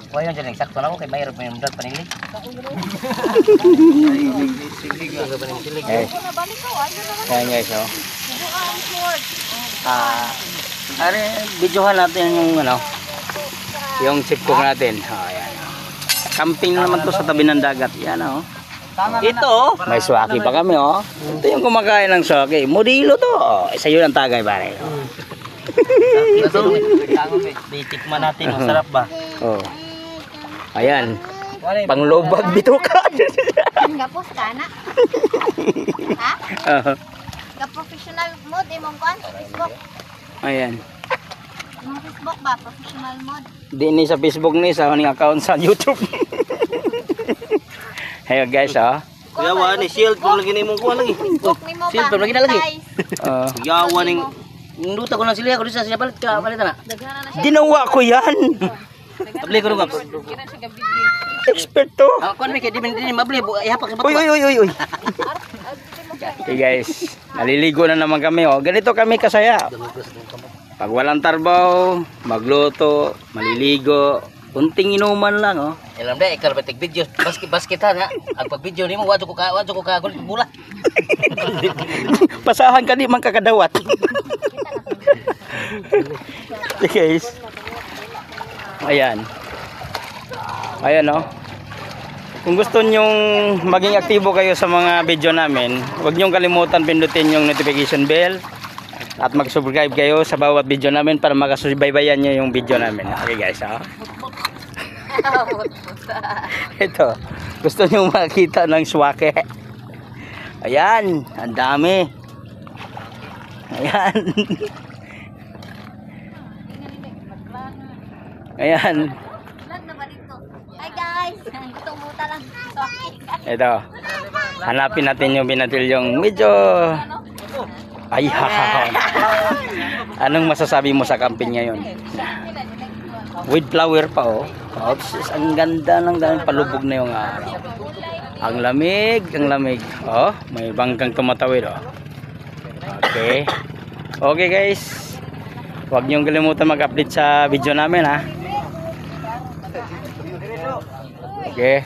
Kuha yun dyan, eksakto na ako kay mayroon pa yung vlog panilig. Ayan guys, oh. Videohan natin yung ano, yung chipcook natin. Ayan. Camping naman to sa tabi ng dagat. Yan, oh. Ito, may swaki pa kami, oh. Ito yung kumakain ng swaki. Modelo to. Oh. Isa yun ang tagay, pare. Oh. Titikman natin, masarap ba? Oh. Ayan. Panglobag bitukan. Gapos ka na? Ha? Ga-professional mode imong kuan sa Facebook. Ayan. Imong Facebook ba professional mode? Di ni sa Facebook ni sa aning account sa YouTube. Hey guys, oh. Yawa ni shield kung lagi nimong kuha lagi. Facebook nimo ba? Shield lagi na lagi. Yawa ning nuta ko lang sila ako sa siya palit ka palitan na. Daghana na siya. Ginawa ko yan. Tabli ko nga. Expert to. Ako ni kay di mabli ihapak sa Uy, uy, uy, uy, uy. Hey guys, naliligo na naman kami, oh. Ganito kami kasaya. Pag walang tarbaho, magluto, maliligo, kunting inuman lang, oh. Alam na ikaw batik video basket ha. Ang pag video nimo wadyo ko ka bula. Pasahan ka di man kakadawat. Hey guys. Ayan. Ayan, oh. Kung gusto nyong maging aktibo kayo sa mga video namin, huwag nyong kalimutan pindutin yung notification bell at mag-subscribe kayo sa bawat video namin para makasubaybayan nyo yung video namin. Okay guys, oh. Ito, gusto nyong makita ng swake. Ayan, ang dami. Ayan. Ayan. Hi guys, tumuta lang. Sorry. Ito. Hanapin natin yung binatilyong medyo ayan. Anong masasabi mo sa camping ngayon? With flower pa, oh. Oops, ang ganda ng palubog na yung araw. Ang lamig, ang lamig. Oh, may bangkang tumatawid, oh. Okay. Okay guys. Huwag niyong kalimutan mag-update sa video namin, ha. Okay.